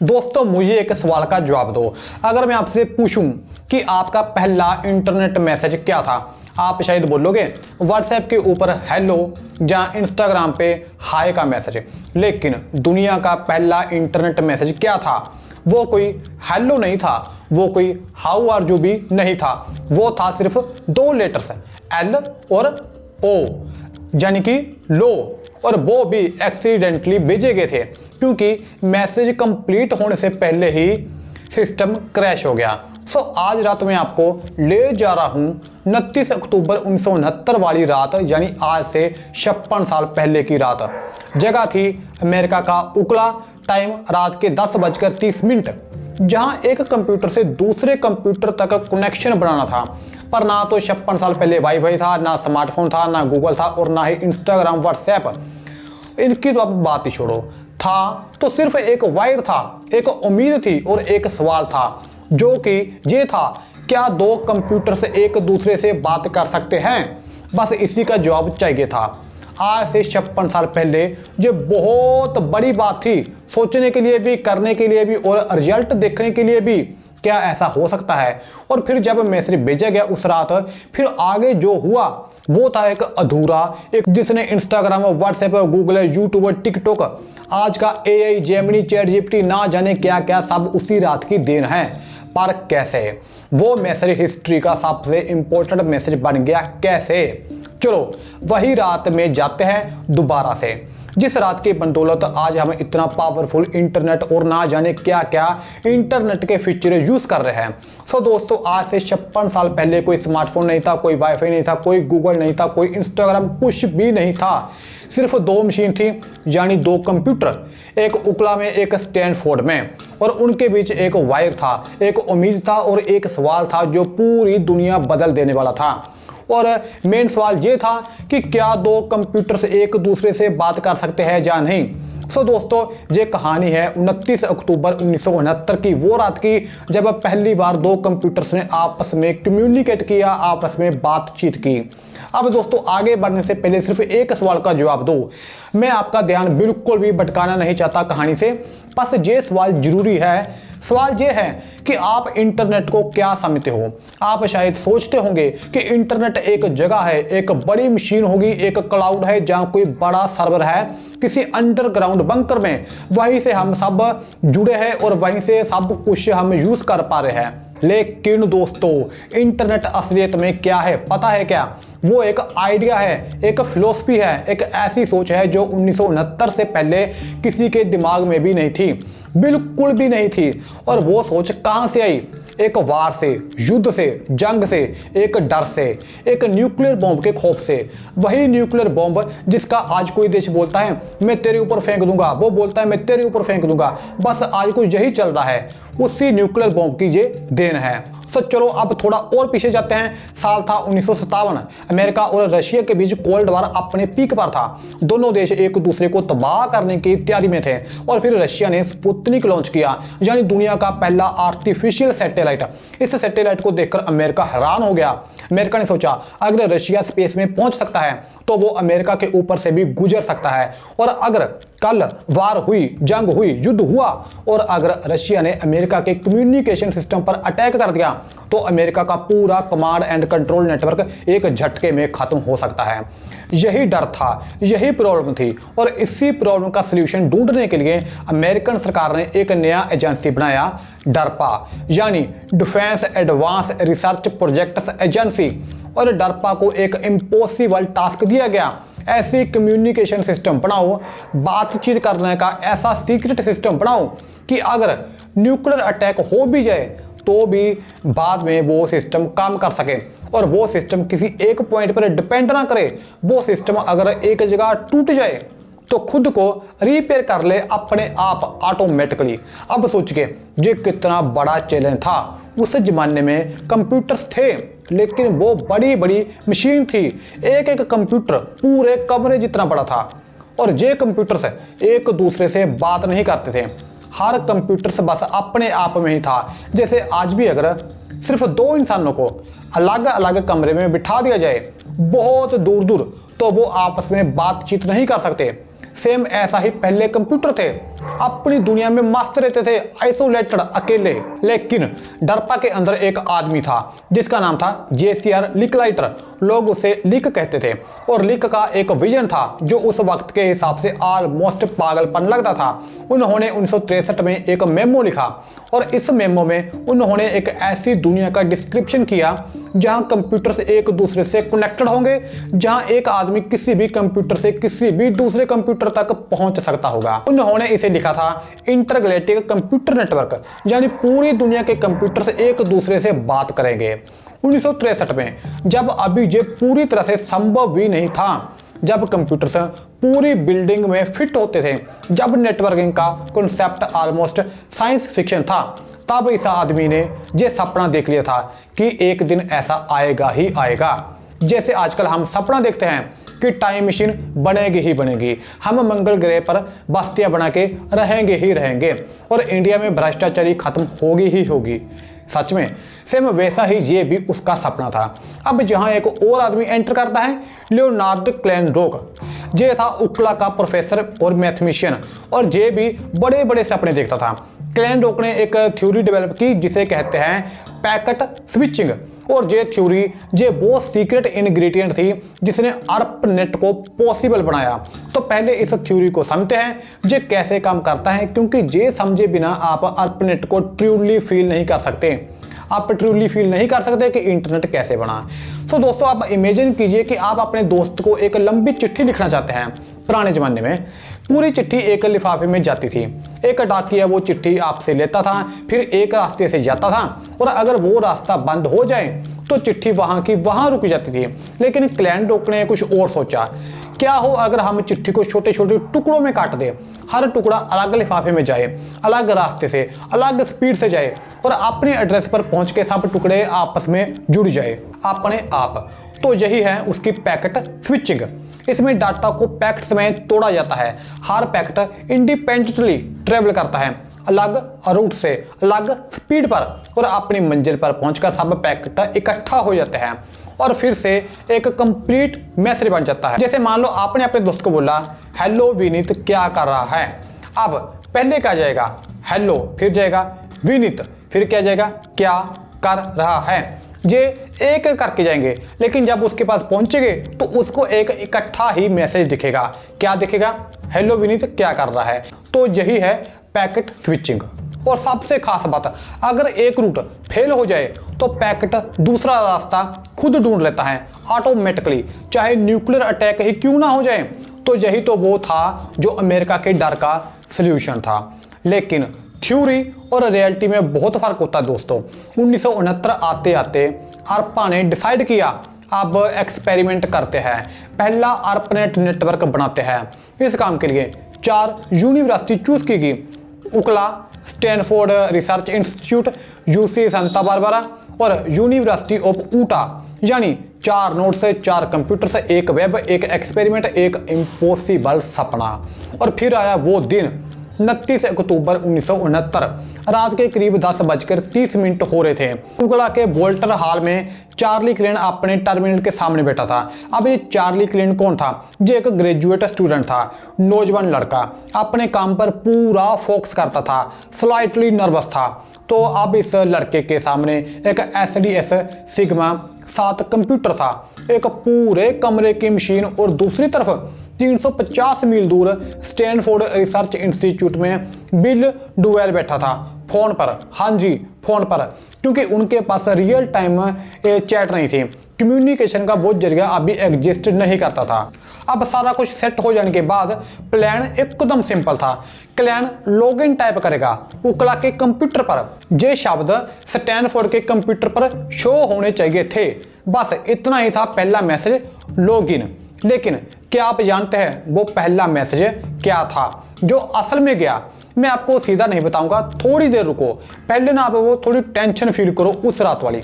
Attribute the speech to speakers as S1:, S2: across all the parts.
S1: दोस्तों मुझे एक सवाल का जवाब दो। अगर मैं आपसे पूछूं कि आपका पहला इंटरनेट मैसेज क्या था, आप शायद बोलोगे व्हाट्सएप के ऊपर हेलो या इंस्टाग्राम पे हाय का मैसेज। लेकिन दुनिया का पहला इंटरनेट मैसेज क्या था? वो कोई हेलो नहीं था, वो कोई हाउ आर यू भी नहीं था, वो था सिर्फ दो लेटर्स एल और ओ, यानी कि लो। और वो भी एक्सीडेंटली भेजे गए थे क्योंकि मैसेज कंप्लीट होने से पहले ही सिस्टम क्रैश हो गया। सो आज रात में आपको ले जा रहा हूं 29 अक्टूबर 1969 वाली रात, यानी आज से 56 साल पहले की रात। जगह थी अमेरिका का उकला, टाइम रात के 10:30, जहां एक कंप्यूटर से दूसरे कंप्यूटर तक कनेक्शन बनाना था। पर ना तो 56 साल पहले वाईफाई था, ना स्मार्टफोन था, ना गूगल था और ना ही इंस्टाग्राम व्हाट्सएप। इनकी तो अब बात ही छोड़ो। था तो सिर्फ एक वायर था, एक उम्मीद थी और एक सवाल था, जो कि ये था, क्या दो कंप्यूटर से एक दूसरे से बात कर सकते हैं? बस इसी का जवाब चाहिए था। आज से 56 साल पहले ये बहुत बड़ी बात थी, सोचने के लिए भी, करने के लिए भी और रिजल्ट देखने के लिए भी। क्या ऐसा हो सकता है? और फिर जब मैसेज भेजा गया उस रात, फिर आगे जो हुआ वो था एक अधूरा, एक जिसने Instagram, WhatsApp, Google, YouTube, TikTok, आज का एआई, जेमिनी, चैट जीपीटी, ना जाने क्या क्या सब उसी रात की देन है। पर कैसे? वो मैसेज हिस्ट्री का सबसे इंपॉर्टेंट मैसेज बन गया कैसे? चलो वही रात में जाते हैं दोबारा से, जिस रात की बदौलत आज हम इतना पावरफुल इंटरनेट और ना जाने क्या क्या इंटरनेट के फीचर यूज कर रहे हैं। सो दोस्तों आज से 56 साल पहले कोई स्मार्टफोन नहीं था, कोई वाईफाई नहीं था, कोई गूगल नहीं था, कोई इंस्टाग्राम, कुछ भी नहीं था। सिर्फ दो मशीन थी, यानी दो कंप्यूटर, एक उकला में, एक स्टैनफोर्ड में, और उनके बीच एक वायर था, एक उम्मीद था और एक सवाल था जो पूरी दुनिया बदल देने वाला था। और मेन सवाल ये था कि क्या दो कंप्यूटर्स एक दूसरे से बात कर सकते हैं या नहीं। सो दोस्तों ये कहानी है 29 अक्टूबर 1969 की, वो रात की जब पहली बार दो कंप्यूटर्स ने आपस में कम्युनिकेट किया, आपस में बातचीत की। अब दोस्तों आगे बढ़ने से पहले सिर्फ एक सवाल का जवाब दो। मैं आपका ध्यान बिल्कुल भी भटकाना नहीं चाहता कहानी से, बस ये सवाल जरूरी है। सवाल ये है कि आप इंटरनेट को क्या समझते हो? आप शायद सोचते होंगे कि इंटरनेट एक जगह है, एक बड़ी मशीन होगी, एक क्लाउड है जहां कोई बड़ा सर्वर है किसी अंडरग्राउंड बंकर में, वहीं से हम सब जुड़े हैं और वहीं से सब कुछ हम यूज कर पा रहे हैं। लेकिन दोस्तों इंटरनेट असलियत में क्या है पता है क्या? वो एक आइडिया है, एक फिलॉसफी है, एक ऐसी सोच है जो 1969 से पहले किसी के दिमाग में भी नहीं थी, बिल्कुल भी नहीं थी। और वो सोच कहां से आई? एक वार से, युद्ध से, जंग से, एक डर से, एक न्यूक्लियर बॉम्ब के खौफ से। वही न्यूक्लियर बॉम्ब जिसका आज कोई देश बोलता है मैं तेरे ऊपर फेंक दूंगा, वो बोलता है मैं तेरे ऊपर फेंक दूंगा, बस आज कुछ यही चल रहा है। उसी न्यूक्लियर बॉम्ब की ये देन है। सो चलो अब थोड़ा और पीछे जाते हैं। साल था 1957। अमेरिका और रशिया के बीच कोल्ड वार अपने पीक पर था। दोनों देश एक दूसरे को तबाह करने की तैयारी में थे। और फिर रशिया ने स्पुतनिक लॉन्च किया, यानी दुनिया का पहला आर्टिफिशियल सैटेलाइट। इस सैटेलाइट को देखकर अमेरिका हैरान हो गया। अमेरिका ने सोचा अगर रशिया स्पेस में पहुंच सकता है तो वो अमेरिका के ऊपर से भी गुजर सकता है। और अगर कल वार हुई, जंग हुई, युद्ध हुआ और अगर रशिया ने अमेरिका के कम्युनिकेशन सिस्टम पर अटैक कर दिया तो अमेरिका का पूरा कमांड एंड कंट्रोल नेटवर्क एक झटके में खत्म हो सकता है। यही डर था, यही प्रॉब्लम थी। और इसी प्रॉब्लम का सलूशन ढूंढने के लिए अमेरिकन सरकार ने एक नया एजेंसी बनाया, डरपा, यानी defence advance research projects agency. और डरपा को एक इम्पॉसिबल टास्क दिया गया, ऐसी कम्युनिकेशन सिस्टम बनाओ, बातचीत करने का ऐसा सीक्रेट सिस्टम बनाओ कि अगर न्यूक्लियर अटैक हो भी जाए तो भी बाद में वो सिस्टम काम कर सके और वो सिस्टम किसी एक पॉइंट पर डिपेंड ना करे। वो सिस्टम अगर एक जगह टूट जाए तो खुद को रिपेयर कर ले अपने आप ऑटोमेटिकली। अब सोचिए ये कितना बड़ा चैलेंज था। उस जमाने में कंप्यूटर्स थे लेकिन वो बड़ी बड़ी मशीन थी, एक एक कंप्यूटर पूरे कमरे जितना बड़ा था। और ये कंप्यूटर्स एक दूसरे से बात नहीं करते थे, हर कंप्यूटर से बस अपने आप में ही था। जैसे आज भी अगर सिर्फ दो इंसानों को अलग अलग कमरे में बिठा दिया जाए बहुत दूर दूर तो वो आपस में बातचीत नहीं कर सकते। सेम ऐसा ही पहले कंप्यूटर थे, अपनी दुनिया में मस्त रहते थे, आइसोलेटेड, अकेले। लेकिन डरपा के अंदर एक आदमी था जिसका नाम था JCR लिकलाइटर। लोग उसे लिक कहते थे और लिक का एक विजन था जो उस वक्त के हिसाब से ऑलमोस्ट पागलपन लगता था। उन्होंने 1963 में एक मेमो लिखा और इस मेमो में उन्होंने एक ऐसी दुनिया का डिस्क्रिप्शन किया जहां कंप्यूटर्स एक दूसरे से कनेक्टेड होंगे, जहां एक आदमी किसी भी कंप्यूटर से किसी भी दूसरे कंप्यूटर तक पहुंच सकता होगा। उन्होंने इसे लिखा था इंटरगैलेक्टिक कंप्यूटर नेटवर्क, यानी पूरी दुनिया के कंप्यूटर्स एक दूसरे से बात करेंगे। 1963 में, जब अभी ये पूरी तरह से संभव भी नहीं था, जब कंप्यूटर्स पूरी बिल्डिंग में फिट होते थे, जब नेटवर्किंग का कॉन्सेप्ट ऑलमोस्ट साइंस फिक्शन था, तब इस आदमी ने ये सपना देख लिया था कि एक दिन ऐसा आएगा ही आएगा। जैसे आजकल हम सपना देखते हैं कि टाइम मशीन बनेगी ही बनेगी, हम मंगल ग्रह पर बस्तियां बना के रहेंगे ही रहेंगे और इंडिया में भ्रष्टाचारी खत्म होगी ही होगी। सच में सेम वैसा ही ये भी उसका सपना था। अब जहां एक और आदमी एंटर करता है, लियोनार्ड क्लेनरोक। ये था उकला का प्रोफेसर और मैथमेटिशियन और ये भी बड़े बड़े सपने देखता था। क्लेनरोक ने एक थ्योरी डेवलप की जिसे कहते हैं पैकेट स्विचिंग, और ये थ्योरी ये वो सीक्रेट इंग्रेडिएंट थी जिसने ARPANET को पॉसिबल बनाया। तो पहले इस थ्योरी को समझते हैं ये कैसे काम करता है, क्योंकि ये समझे बिना आप ARPANET को ट्रूली फील नहीं कर सकते। आप ट्रूली फील नहीं कर सकते कि इंटरनेट कैसे बना। तो दोस्तों, आप इमेजिन कीजिए कि आप अपने दोस्त को एक लंबी चिट्ठी लिखना चाहते हैं। पुराने ज़माने में पूरी चिट्ठी एक लिफाफे में जाती थी, एक डाकिया वो चिट्ठी आपसे लेता था, फिर एक रास्ते से जाता था और अगर वो रास्ता बंद हो जाए तो चिट्ठी वहाँ की वहाँ रुक जाती थी। लेकिन क्लेनरोक ने कुछ और सोचा, क्या हो अगर हम चिट्ठी को छोटे छोटे टुकड़ों में काट दें, हर टुकड़ा अलग लिफाफे में जाए, अलग रास्ते से, अलग स्पीड से जाए और अपने एड्रेस पर पहुंच के सब टुकड़े आपस में जुड़ जाए अपने आप। तो यही है उसकी पैकेट स्विचिंग। इसमें डाटा को पैकेट्स में तोड़ा जाता है, हर पैकेट इंडिपेंडेंटली ट्रेवल करता है, अलग रूट से, अलग स्पीड पर, और अपनी मंजिल पर पहुंचकर सब पैकेट इकट्ठा हो जाते हैं और फिर से एक कंप्लीट मैसेज बन जाता है। जैसे मान लो आपने अपने दोस्त को बोला, हेलो विनीत क्या कर रहा है। अब पहले क्या जाएगा, हेलो, फिर जाएगा विनीत, फिर क्या जाएगा, क्या कर रहा है। ये एक करके जाएंगे, लेकिन जब उसके पास पहुंचेंगे तो उसको एक इकट्ठा ही मैसेज दिखेगा। क्या दिखेगा, हेलो विनीत क्या कर रहा है। तो यही है पैकेट स्विचिंग। और सबसे खास बात, अगर एक रूट फेल हो जाए तो पैकेट दूसरा रास्ता खुद ढूंढ लेता है ऑटोमेटिकली, चाहे न्यूक्लियर अटैक ही क्यों ना हो जाए। तो यही तो वो था जो अमेरिका के डर का सल्यूशन था। लेकिन थ्योरी और रियलिटी में बहुत फर्क होता है दोस्तों। 1969 आते आते ARPA ने डिसाइड किया अब एक्सपेरिमेंट करते हैं, पहला ARPANET नेटवर्क बनाते हैं। इस काम के लिए 4 यूनिवर्सिटी चूज की गई, UCLA, Stanford research institute, UC Santa Barbara और यूनिवर्सिटी ऑफ ऊटा। यानी 4 नोड्स, 4 कंप्यूटर्स, एक वेब, एक एक्सपेरिमेंट, एक इम्पॉसिबल सपना। और फिर आया वो दिन 29 अक्टूबर 1969, रात के करीब 10:30 हो रहे थे। उगला के बोल्टर हॉल में चार्ली क्लेन अपने टर्मिनल के सामने बैठा था। अब ये चार्ली क्लेन कौन था? ये एक ग्रेजुएट स्टूडेंट था, नौजवान लड़का, अपने काम पर पूरा फोकस करता था, स्लाइटली नर्वस था। तो अब इस लड़के के सामने एक SDS सिग्मा 7 कंप्यूटर था, एक पूरे कमरे की मशीन, और दूसरी तरफ 350 मील दूर स्टैनफोर्ड रिसर्च इंस्टीट्यूट में बिल डुवेल बैठा था फोन पर। हाँ जी, फोन पर, क्योंकि उनके पास रियल टाइम चैट नहीं थी, कम्युनिकेशन का वो जरिया अभी एग्जिस्ट नहीं करता था। अब सारा कुछ सेट हो जाने के बाद प्लान एकदम सिंपल था। क्लैन लॉगिन टाइप करेगा उकला के कंप्यूटर पर, ये शब्द स्टैनफोर्ड के कंप्यूटर पर शो होने चाहिए थे। बस इतना ही था पहला मैसेज, लॉगिन। लेकिन क्या आप जानते हैं वो पहला मैसेज क्या था जो असल में गया? मैं आपको सीधा नहीं बताऊंगा, थोड़ी देर रुको, पहले ना आप वो थोड़ी टेंशन फील करो उस रात वाली।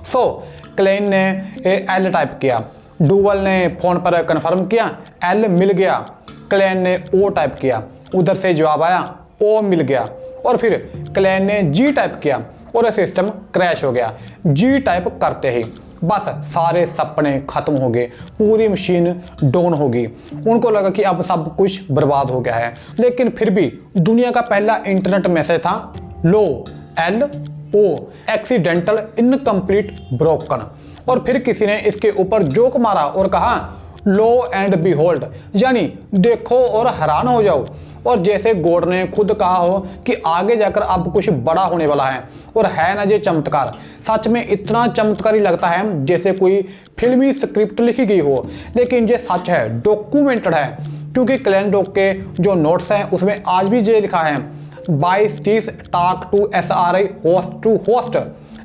S1: क्लेन ने एल टाइप किया, डुवेल ने फोन पर कंफर्म किया, एल मिल गया। क्लेन ने ओ टाइप किया, उधर से जवाब आया, ओ मिल गया। और फिर क्लेन ने जी टाइप किया और सिस्टम क्रैश हो गया। जी टाइप करते ही बस सारे सपने खत्म हो गए, पूरी मशीन डाउन होगी। उनको लगा कि अब सब कुछ बर्बाद हो गया है। लेकिन फिर भी दुनिया का पहला इंटरनेट मैसेज था LO, एक्सीडेंटल इनकम्प्लीट ब्रोकन। और फिर किसी ने इसके ऊपर जोक मारा और कहा लो एंड बिहोल्ड, यानी देखो और हैरान हो जाओ। और जैसे गॉड ने खुद कहा हो कि आगे जाकर अब कुछ बड़ा होने वाला है। और है ना ये चमत्कार, सच में इतना चमत्कारी लगता है जैसे कोई फिल्मी स्क्रिप्ट लिखी गई हो। लेकिन ये सच है, डॉक्यूमेंटेड है, क्योंकि क्लैनडॉग के जो नोट्स हैं उसमें आज भी ये लिखा है 22:30 talk to SRI host to host.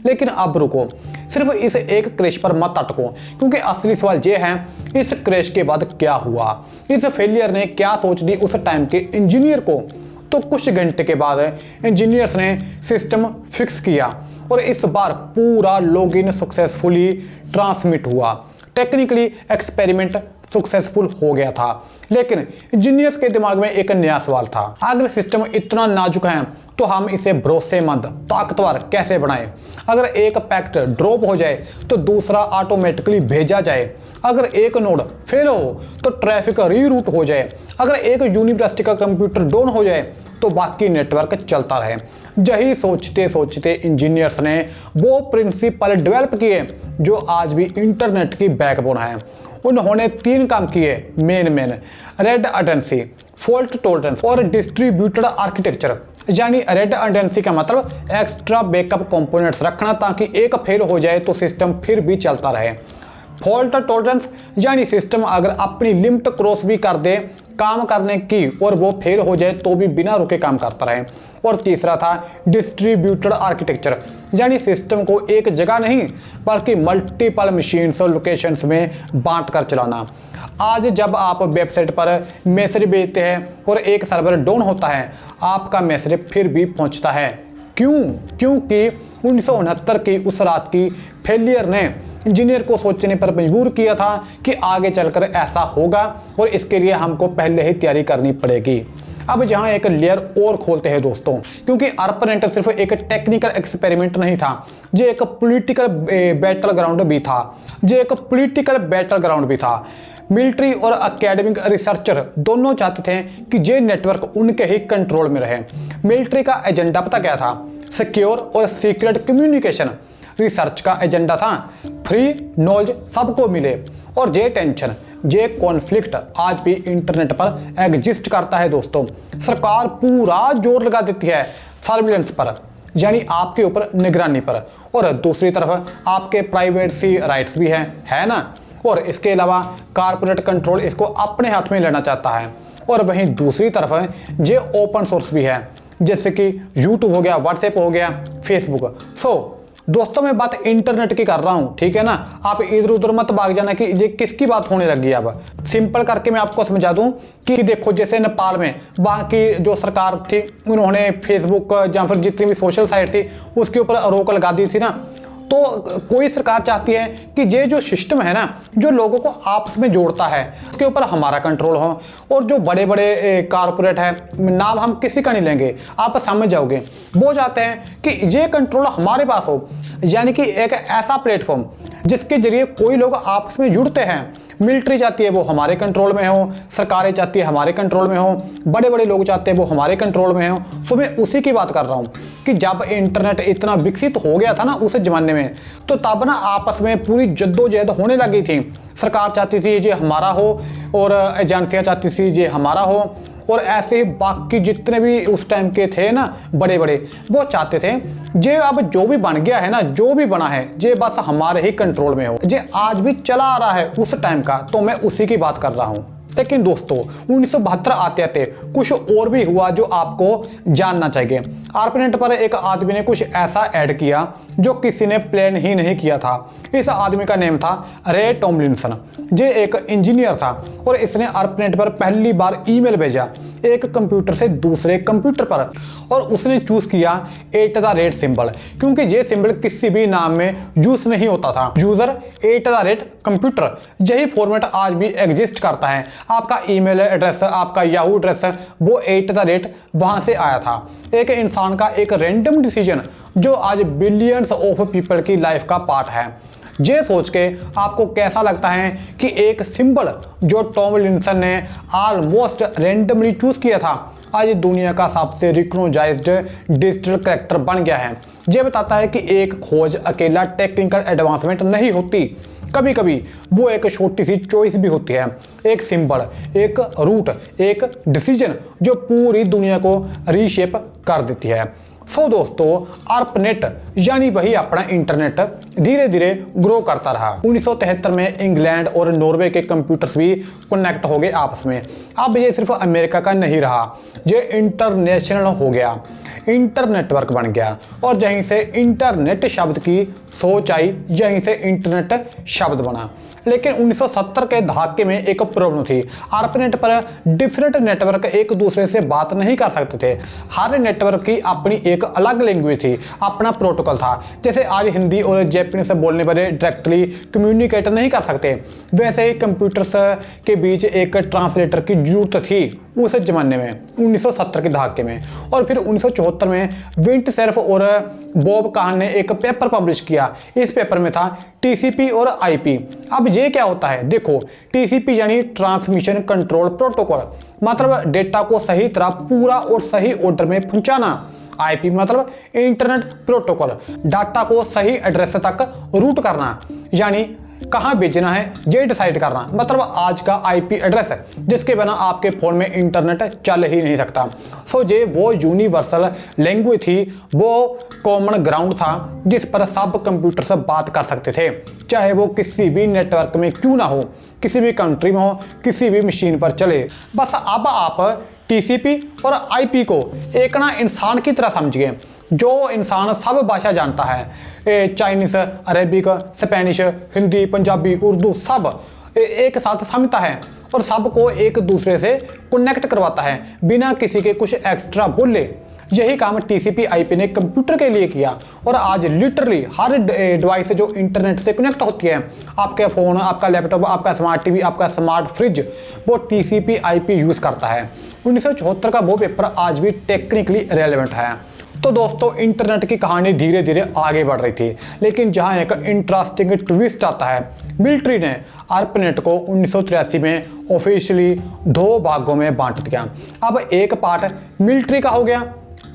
S1: लेकिन अब रुको, सिर्फ इस एक क्रैश पर मत अटको, क्योंकि असली सवाल ये है इस क्रैश के बाद क्या हुआ, इस फेलियर ने क्या सोच दी उस टाइम के इंजीनियर को। तो कुछ घंटे के बाद इंजीनियर्स ने सिस्टम फिक्स किया और इस बार पूरा लॉगिन सक्सेसफुली ट्रांसमिट हुआ। टेक्निकली एक्सपेरिमेंट सक्सेसफुल हो गया था, लेकिन इंजीनियर्स के दिमाग में एक नया सवाल था। अगर सिस्टम इतना नाजुक है तो हम इसे भरोसेमंद ताकतवर कैसे बनाएं? अगर एक पैकेट ड्रॉप हो जाए तो दूसरा ऑटोमेटिकली भेजा जाए, अगर एक नोड फेल हो तो ट्रैफिक रीरूट हो जाए, अगर एक यूनिवर्सिटी का कंप्यूटर डाउन हो जाए तो बाकी नेटवर्क चलता रहे। यही सोचते सोचते इंजीनियर्स ने वो प्रिंसिपल डेवलप किए जो आज भी इंटरनेट की बैकबोन है। उन्होंने 3 काम किए मेन रेडंडेंसी, फॉल्ट टॉलरेंस और डिस्ट्रीब्यूटेड आर्किटेक्चर। यानी रेडंडेंसी का मतलब एक्स्ट्रा बैकअप कंपोनेंट्स रखना ताकि एक फेल हो जाए तो सिस्टम फिर भी चलता रहे। फॉल्ट टॉलरेंस यानी सिस्टम अगर अपनी लिमिट क्रॉस भी कर दे काम करने की और वो फेल हो जाए तो भी बिना रुके काम करता रहे। और तीसरा था डिस्ट्रीब्यूटेड आर्किटेक्चर, यानी सिस्टम को एक जगह नहीं बल्कि मल्टीपल मशीन्स और लोकेशंस में बांट कर चलाना। आज जब आप वेबसाइट पर मैसेज भेजते हैं और एक सर्वर डाउन होता है, आपका मैसेज फिर भी पहुंचता है। क्योंकि 1969 की उस रात की फेलियर ने इंजीनियर को सोचने पर मजबूर किया था कि आगे चलकर ऐसा होगा और इसके लिए हमको पहले ही तैयारी करनी पड़ेगी। अब जहां एक लेयर और खोलते हैं दोस्तों, क्योंकि ARPANET सिर्फ एक टेक्निकल एक्सपेरिमेंट नहीं था, ये एक पॉलिटिकल बैटल ग्राउंड भी था। मिलिट्री और एकेडमिक रिसर्चर दोनों चाहते थे कि ये नेटवर्क उनके ही कंट्रोल में रहे। मिलिट्री का एजेंडा पता क्या था? सिक्योर और सीक्रेट कम्युनिकेशन। रिसर्च का एजेंडा था फ्री नॉलेज सबको मिले। और ये टेंशन, ये कॉन्फ्लिक्ट आज भी इंटरनेट पर एग्जिस्ट करता है दोस्तों। सरकार पूरा जोर लगा देती है सर्विलेंस पर, यानी आपके ऊपर निगरानी पर, और दूसरी तरफ आपके प्राइवेसी राइट्स भी है ना। और इसके अलावा कारपोरेट कंट्रोल इसको अपने हाथ में लेना चाहता है। और वहीं दूसरी तरफ ये ओपन सोर्स भी है, जैसे कि यूट्यूब हो गया, व्हाट्सएप हो गया, फेसबुक। दोस्तों मैं बात इंटरनेट की कर रहा हूँ, ठीक है ना। आप इधर उधर मत भाग जाना कि ये किसकी बात होने लगी है। अब सिंपल करके मैं आपको समझा दूं कि देखो, जैसे नेपाल में वहाँ की जो सरकार थी उन्होंने फेसबुक या फिर जितनी भी सोशल साइट थी उसके ऊपर रोक लगा दी थी ना। तो कोई सरकार चाहती है कि ये जो सिस्टम है ना, जो लोगों को आपस में जोड़ता है, उसके ऊपर हमारा कंट्रोल हो। और जो बड़े बड़े कारपोरेट है, नाम हम किसी का नहीं लेंगे, आप समझ जाओगे, वो चाहते हैं कि ये कंट्रोल हमारे पास हो। यानी कि एक ऐसा प्लेटफॉर्म जिसके जरिए कोई लोग आपस में जुड़ते हैं। मिलिट्री चाहती है वो हमारे कंट्रोल में हो, सरकारें चाहती है हमारे कंट्रोल में हो, बड़े बड़े लोग चाहते हैं वो हमारे कंट्रोल में हो। तो मैं उसी की बात कर रहा हूँ कि जब इंटरनेट इतना विकसित हो गया था ना उस जमाने में, तो तब ना आपस में पूरी जद्दोजहद होने लगी थी। सरकार चाहती थी ये हमारा हो और एजेंसियाँ चाहती थी ये हमारा हो, और ऐसे बाकी जितने भी उस टाइम के थे ना बड़े बड़े, वो चाहते थे ये अब जो भी बन गया है ना, जो भी बना है, ये बस हमारे ही कंट्रोल में हो। ये आज भी चला आ रहा है उस टाइम का, तो मैं उसी की बात कर रहा हूँ। लेकिन दोस्तों 1972 आते आते कुछ और भी हुआ जो आपको जानना चाहिए। ARPANET पर एक आदमी ने कुछ ऐसा ऐड किया जो किसी ने प्लान ही नहीं किया था। इस आदमी का नेम था रे टॉमलिंसन। ये एक इंजीनियर था और इसने ARPANET पर पहली बार ईमेल भेजा एक कंप्यूटर से दूसरे कंप्यूटर पर, और उसने चूज किया @ सिंबल, क्योंकि ये सिंबल किसी भी नाम में यूज नहीं होता था। यूजर @ कंप्यूटर, यही फॉर्मेट आज भी एग्जिस्ट करता है। आपका ईमेल एड्रेस, आपका याहू एड्रेस, वो @ वहां से आया था। एक इंसान का एक रैंडम डिसीजन जो आज बिलियंस ऑफ पीपल की लाइफ का पार्ट है। ये सोच के आपको कैसा लगता है कि एक सिंबल जो टॉमलिंसन ने ऑलमोस्ट रैंडमली चूज किया था आज दुनिया का सबसे रिकॉग्नाइज्ड डिजिटल कैरेक्टर बन गया है। ये बताता है कि एक खोज अकेला टेक्निकल एडवांसमेंट नहीं होती, कभी कभी वो एक छोटी सी चॉइस भी होती है, एक सिंबल, एक रूट, एक डिसीजन जो पूरी दुनिया को रीशेप कर देती है। सो दोस्तों, ARPANET यानी वही अपना इंटरनेट धीरे धीरे ग्रो करता रहा। 1973 में इंग्लैंड और नॉर्वे के कंप्यूटर्स भी कनेक्ट हो गए आपस में। अब ये सिर्फ अमेरिका का नहीं रहा, ये इंटरनेशनल हो गया, इंटरनेटवर्क बन गया और यहीं से इंटरनेट शब्द की सोच आई, यहीं से इंटरनेट शब्द बना। लेकिन 1970 के दहाके में एक प्रॉब्लम थी। ARPANET पर डिफरेंट नेटवर्क एक दूसरे से बात नहीं कर सकते थे। हर नेटवर्क की अपनी एक अलग लैंग्वेज थी, अपना प्रोटोकॉल था। जैसे आज हिंदी और जापानीज बोलने वाले डायरेक्टली कम्युनिकेट नहीं कर सकते, वैसे ही कंप्यूटर्स के बीच एक ट्रांसलेटर की जरूरत थी उस जमाने में, 1970 के दहाके में। और फिर 1974 में विंट सेर्फ और बॉब काहन ने एक पेपर पब्लिश किया। इस पेपर में था TCP और IP। अब ये क्या होता है, देखो, TCP यानी ट्रांसमिशन कंट्रोल प्रोटोकॉल, मतलब डेटा को सही तरह पूरा और सही ऑर्डर में पहुंचाना। IP मतलब इंटरनेट प्रोटोकॉल, डाटा को सही एड्रेस तक रूट करना, यानी कहाँ भेजना है ये डिसाइड करना, मतलब आज का IP एड्रेस जिसके बिना आपके फ़ोन में इंटरनेट चल ही नहीं सकता। सो ये वो यूनिवर्सल लैंग्वेज थी, वो कॉमन ग्राउंड था जिस पर सब कंप्यूटर से बात कर सकते थे, चाहे वो किसी भी नेटवर्क में क्यों ना हो, किसी भी कंट्री में हो, किसी भी मशीन पर चले। बस अब आप TCP और IP को एक ना इंसान की तरह समझिए, जो इंसान सब भाषा जानता है, Chinese, Arabic, Spanish, Hindi, Punjabi, Urdu सब एक साथ समझता है और सबको एक दूसरे से कनेक्ट करवाता है बिना किसी के कुछ एक्स्ट्रा बोले। यही काम TCP IP ने कंप्यूटर के लिए किया और आज लिटरली हर डिवाइस जो इंटरनेट से कनेक्ट होती है, आपके फ़ोन, आपका लैपटॉप, आपका स्मार्ट TV, आपका स्मार्ट फ्रिज, वो TCP IP यूज़ करता है। 1974 का वो पेपर आज भी टेक्निकली रेलेवेंट है। तो दोस्तों, इंटरनेट की कहानी धीरे धीरे आगे बढ़ रही थी, लेकिन जहां एक इंटरेस्टिंग ट्विस्ट आता है, मिलिट्री ने ARPANET को 1983 में ऑफिशियली 2 भागों में बांट दिया। अब एक पार्ट मिलिट्री का हो गया,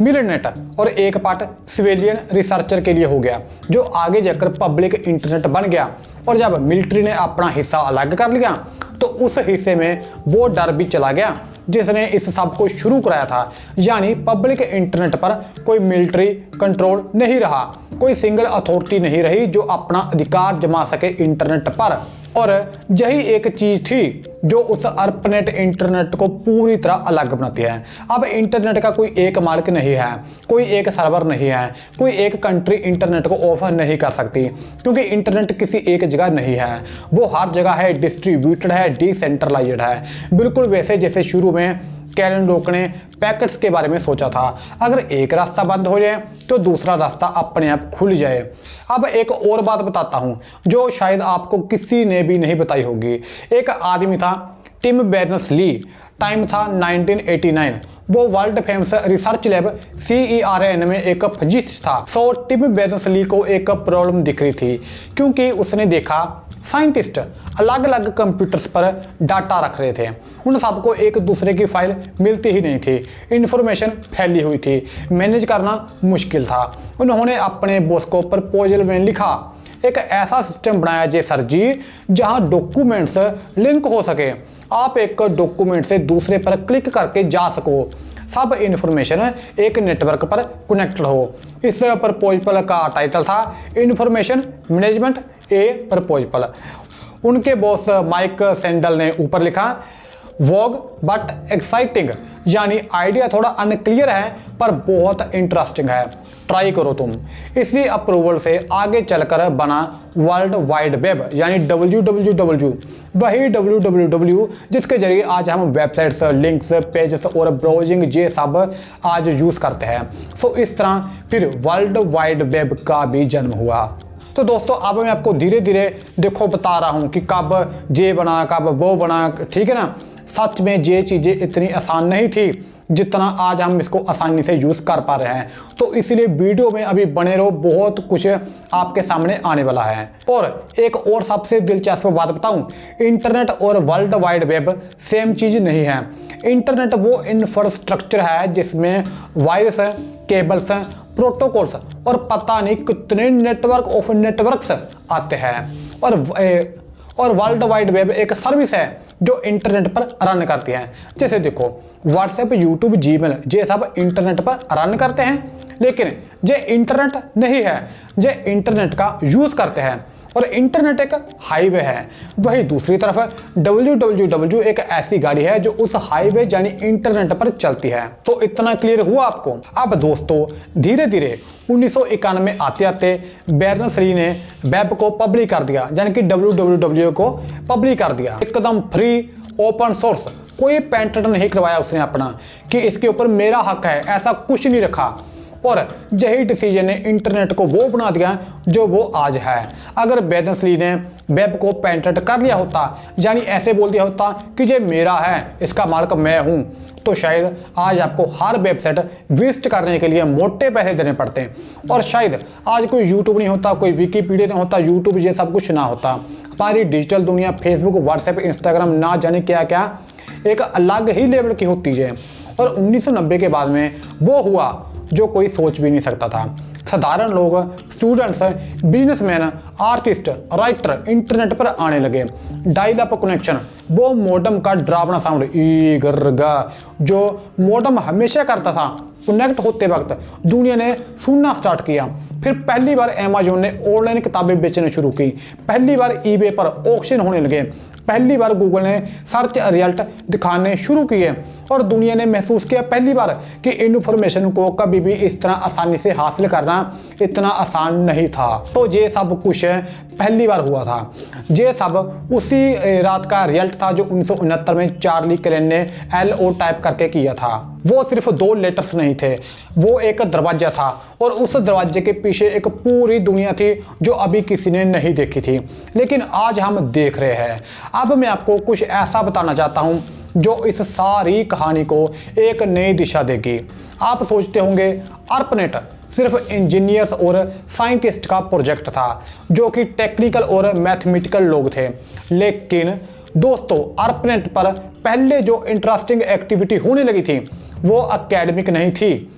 S1: मिलनेट, और एक पार्ट सिविलियन रिसर्चर के लिए हो गया, जो आगे जाकर पब्लिक इंटरनेट बन गया। और जब मिलिट्री ने अपना हिस्सा अलग कर लिया तो उस हिस्से में वो डर भी चला गया जिसने इस सब को शुरू कराया था, यानी पब्लिक इंटरनेट पर कोई मिलिट्री कंट्रोल नहीं रहा, कोई सिंगल अथॉरिटी नहीं रही जो अपना अधिकार जमा सके इंटरनेट पर। और यही एक चीज थी जो उस ARPANET इंटरनेट को पूरी तरह अलग बनाती है। अब इंटरनेट का कोई एक मालिक नहीं है, कोई एक सर्वर नहीं है, कोई एक कंट्री इंटरनेट को ऑफर नहीं कर सकती, क्योंकि इंटरनेट किसी एक जगह नहीं है, वो हर जगह है, डिस्ट्रीब्यूटेड है, डिसेंट्रलाइज्ड है। बिल्कुल वैसे जैसे शुरू में कैरन रोक ने पैकेट्स के बारे में सोचा था, अगर एक रास्ता बंद हो जाए तो दूसरा रास्ता अपने आप खुल जाए। अब एक और बात बताता हूं जो शायद आपको किसी ने भी नहीं बताई होगी। एक आदमी था टिम बेर्नर्स-ली, टाइम था 1989, वो world famous research lab CERN में एक फिजिसिस्ट था। सो टिम बेर्नर्स-ली को एक प्रॉब्लम दिख रही थी, क्योंकि उसने देखा साइंटिस्ट अलग अलग कंप्यूटर्स पर डाटा रख रहे थे, उन सबको एक दूसरे की फाइल मिलती ही नहीं थी, इंफॉर्मेशन फैली हुई थी, मैनेज करना मुश्किल था। उन्होंने अपने बॉस को प्रपोजल में लिखा, एक ऐसा सिस्टम बनाया जे सर जी जहां डॉक्यूमेंट्स लिंक हो सके, आप एक डॉक्यूमेंट से दूसरे पर क्लिक करके जा सको, सब इंफॉर्मेशन एक नेटवर्क पर कनेक्टेड हो। इस प्रपोजल का टाइटल था इंफॉर्मेशन मैनेजमेंट ए प्रपोजल। उनके बॉस माइक सैंडल ने ऊपर लिखा वॉग बट एक्साइटिंग, यानी आइडिया थोड़ा अनक्लियर है पर बहुत इंटरेस्टिंग है, ट्राई करो तुम। इसी अप्रूवल से आगे चलकर बना वर्ल्ड वाइड वेब यानी WWW, वही WWW जिसके जरिए आज हम वेबसाइट्स, लिंक्स, पेजेस और ब्राउजिंग ये सब आज यूज़ करते हैं। सो इस तरह फिर वर्ल्ड वाइड वेब का भी जन्म हुआ। तो दोस्तों, अब मैं आपको धीरे धीरे देखो बता रहा हूँ कि कब ये बना, कब वो बना, ठीक है ना। सच में ये चीज़ें इतनी आसान नहीं थी जितना आज हम इसको आसानी से यूज़ कर पा रहे हैं। तो इसलिए वीडियो में अभी बने रहो, बहुत कुछ आपके सामने आने वाला है। और एक और सबसे दिलचस्प बात बताऊं, इंटरनेट और वर्ल्ड वाइड वेब सेम चीज़ नहीं है। इंटरनेट वो इंफ्रास्ट्रक्चर है जिसमें वायरस, केबल्स, प्रोटोकॉल्स और पता नहीं कितने नेटवर्क ऑफ नेटवर्क्स आते हैं। और वर्ल्ड वाइड वेब एक सर्विस है जो इंटरनेट पर रन करती है। जैसे देखो, व्हाट्सएप, यूट्यूब, जीमेल ये सब इंटरनेट पर रन करते हैं, लेकिन ये इंटरनेट नहीं है, ये इंटरनेट का यूज़ करते हैं। और इंटरनेट एक हाईवे है। वही दूसरी तरफ www एक ऐसी गाड़ी है जो उस हाईवे यानी इंटरनेट पर चलती है। तो इतना क्लियर हुआ आपको। अब दोस्तों, धीरे धीरे 1991 आते आते बेर्नर्स-ली ने वेब को पब्लिक कर दिया, यानी कि www को पब्लिक कर दिया। एकदम फ्री, ओपन सोर्स, कोई पेटेंट नहीं करवाया उसने अपना कि इसके ऊपर मेरा हक है, ऐसा कुछ नहीं रखा। और यही डिसीजन ने इंटरनेट को वो बना दिया जो वो आज है। अगर बेर्नर्स-ली ने वेब को पेटेंट कर लिया होता, यानी ऐसे बोल दिया होता कि ये मेरा है, इसका मालिक मैं हूँ, तो शायद आज आपको हर वेबसाइट विजिट करने के लिए मोटे पैसे देने पड़ते। और शायद आज कोई यूट्यूब नहीं होता, कोई विकीपीडिया नहीं होता, यूट्यूब ये सब कुछ ना होता। हमारी डिजिटल दुनिया, फेसबुक, व्हाट्सएप, इंस्टाग्राम, ना जाने क्या क्या एक अलग ही लेवल की होती है। और 1990 के बाद में वो हुआ जो कोई सोच भी नहीं सकता था। साधारण लोग, students, businessman, artist, writer internet पर आने लगे। डायल अप कनेक्शन, वो मोडम का डरावना साउंड ई गर गा जो मोडम हमेशा करता था, कनेक्ट होते वक्त दुनिया ने सुनना स्टार्ट किया। फिर पहली बार अमेजोन ने ऑनलाइन किताबें बेचना शुरू की। पहली बार ईबे पर ऑक्शन होने लगे। पहली बार गूगल ने सर्च रिजल्ट दिखाने शुरू किए। और दुनिया ने महसूस किया पहली बार कि इन्फॉर्मेशन को कभी भी इस तरह आसानी से हासिल करना इतना आसान नहीं था। तो ये सब कुछ पहली बार हुआ था। ये सब उसी रात का रिजल्ट था जो 1969 में चार्ली क्रेन ने LO टाइप करके किया था। वो सिर्फ 2 लेटर्स नहीं थे, वो एक दरवाजा था। और उस दरवाजे के पीछे एक पूरी दुनिया थी जो अभी किसी ने नहीं देखी थी, लेकिन आज हम देख रहे हैं। अब मैं आपको कुछ ऐसा बताना चाहता हूँ जो इस सारी कहानी को एक नई दिशा देगी। आप सोचते होंगे ARPANET सिर्फ इंजीनियर्स और साइंटिस्ट का प्रोजेक्ट था जो कि टेक्निकल और मैथमेटिकल लोग थे, लेकिन दोस्तों ARPANET पर पहले जो इंटरेस्टिंग एक्टिविटी होने लगी थी वो एकेडमिक नहीं थी।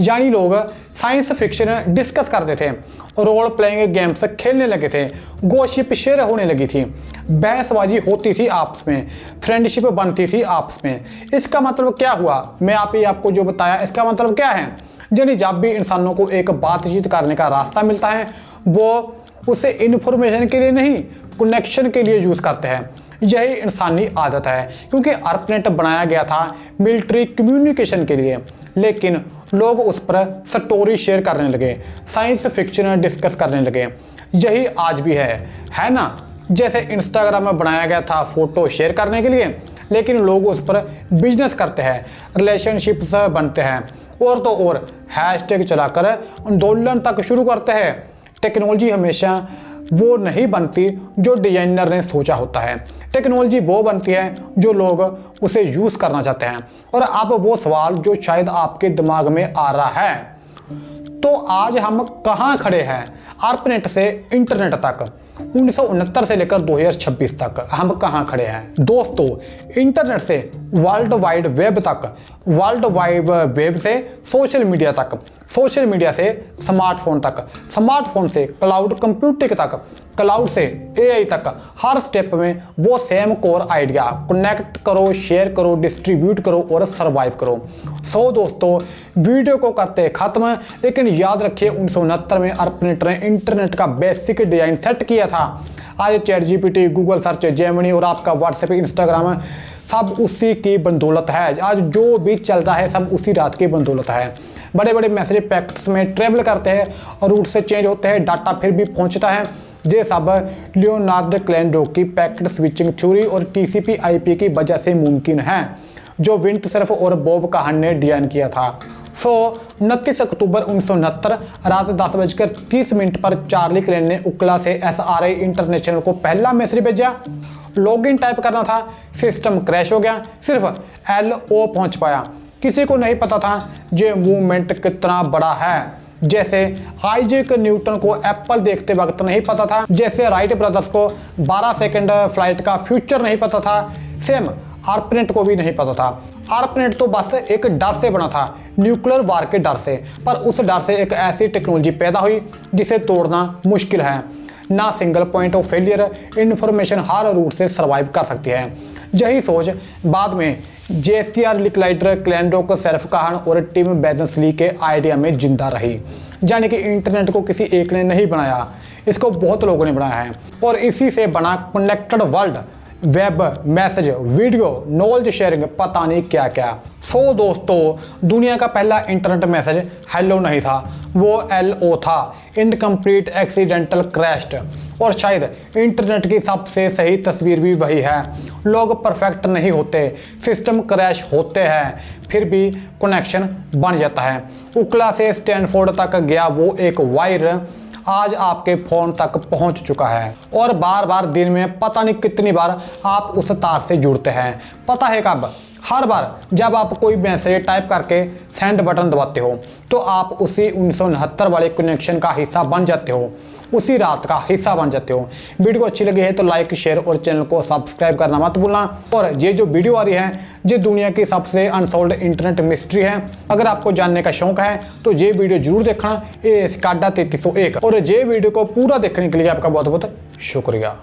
S1: यानी लोग साइंस फिक्शन डिस्कस करते थे, रोल प्लेइंग गेम्स खेलने लगे थे, गॉसिप शेयर होने लगी थी, बहसबाजी होती थी आपस में, फ्रेंडशिप बनती थी आपस में। इसका मतलब क्या हुआ, मैं आपको जो बताया इसका मतलब क्या है, यानी जब भी इंसानों को एक बातचीत करने का रास्ता मिलता है वो उसे इन्फॉर्मेशन के लिए नहीं, कनेक्शन के लिए यूज़ करते हैं। यही इंसानी आदत है, क्योंकि ARPANET बनाया गया था मिलिट्री कम्युनिकेशन के लिए, लेकिन लोग उस पर स्टोरी शेयर करने लगे, साइंस फिक्शन डिस्कस करने लगे। यही आज भी है ना। जैसे इंस्टाग्राम में बनाया गया था फोटो शेयर करने के लिए, लेकिन लोग उस पर बिजनेस करते हैं, रिलेशनशिप्स बनते हैं, और तो और हैशटैग चलाकर आंदोलन तक शुरू करते हैं। टेक्नोलॉजी हमेशा वो नहीं बनती जो डिजाइनर ने सोचा होता है, टेक्नोलॉजी वो बनती है जो लोग उसे यूज़ करना चाहते हैं। और अब वो सवाल जो शायद आपके दिमाग में आ रहा है, तो आज हम कहाँ खड़े हैं ARPANET से इंटरनेट तक, 1969 से लेकर 2026 तक हम कहाँ खड़े हैं। दोस्तों, इंटरनेट से वर्ल्ड वाइड वेब तक, वर्ल्ड वाइड वेब से सोशल मीडिया तक, सोशल मीडिया से स्मार्टफोन तक, स्मार्टफोन से क्लाउड कंप्यूटिंग तक, क्लाउड से AI तक, हर स्टेप में वो सेम कोर आइडिया, कनेक्ट करो, शेयर करो, डिस्ट्रीब्यूट करो और सर्वाइव करो। सो दोस्तों, वीडियो को करते खत्म, लेकिन याद रखिए 1969 में ARPANET ने इंटरनेट का बेसिक डिजाइन सेट किया था। आज ChatGPT, गूगल सर्च, जेमिनी और आपका व्हाट्सएप, इंस्टाग्राम सब उसी की बदौलत है। आज जो भी चल रहा है सब उसी रात की बदौलत है। बड़े बड़े मैसेज पैकेट्स में ट्रेवल करते हैं और रूट से चेंज होते हैं, डाटा फिर भी पहुंचता है। ये सब लियोनार्ड क्लैंडो की पैकेट स्विचिंग थ्योरी और TCP/IP की वजह से मुमकिन है, जो विंटसर्फ और बॉब काहन ने डिजाइन किया था। 29 अक्टूबर 1969 रात 10:30 पर चार्ली क्रेन ने उकला से SRI इंटरनेशनल को पहला मैसेज भेजा। लॉगिन टाइप करना था, सिस्टम क्रैश हो गया, सिर्फ LO पहुंच पाया। किसी को नहीं पता था ये मूवमेंट कितना बड़ा है। जैसे आइजैक न्यूटन को एप्पल देखते वक्त नहीं पता था, जैसे राइट ब्रदर्स को 12 सेकंड फ्लाइट का फ्यूचर नहीं पता था, सेम आर्पनेट को भी नहीं पता था। आर्पनेट तो बस एक डर से बना था, न्यूक्लियर वार के डर से, पर उस डर से एक ऐसी टेक्नोलॉजी पैदा हुई जिसे तोड़ना मुश्किल है। ना single point of failure information हर रूट से सर्वाइव कर सकती है। यही सोच बाद में जेसीआर लिकलाइटर, क्लैनरॉक, सेल्फ काहन और टिम बेर्नर्स-ली के आइडिया में जिंदा रही। यानी कि इंटरनेट को किसी एक ने नहीं बनाया, इसको बहुत लोगों ने बनाया है और इसी से बना connected world, web, message, video, knowledge sharing, पता नहीं क्या क्या। सो दोस्तों, दुनिया का पहला इंटरनेट मैसेज हेलो नहीं था, वो LO था, इनकम्प्लीट एक्सीडेंटल क्रैश्ड। और शायद इंटरनेट की सबसे सही तस्वीर भी वही है। लोग परफेक्ट नहीं होते, सिस्टम क्रैश होते हैं, फिर भी कनेक्शन बन जाता है। उकला से स्टैनफोर्ड तक गया वो एक वायर आज आपके फ़ोन तक पहुंच चुका है और बार बार दिन में पता नहीं कितनी बार आप उस तार से जुड़ते हैं। पता है कब? हर बार जब आप कोई मैसेज टाइप करके सेंड बटन दबाते हो तो आप उसी 1969 वाले कनेक्शन का हिस्सा बन जाते हो, उसी रात का हिस्सा बन जाते हो। वीडियो अच्छी लगी है तो लाइक, शेयर और चैनल को सब्सक्राइब करना मत भूलना। और ये जो वीडियो आ रही है ये दुनिया की सबसे अनसॉल्व्ड इंटरनेट मिस्ट्री है। अगर आपको जानने का शौक है तो ये वीडियो जरूर देखना, ये स्काडा 3301। और ये वीडियो को पूरा देखने के लिए आपका बहुत बहुत शुक्रिया।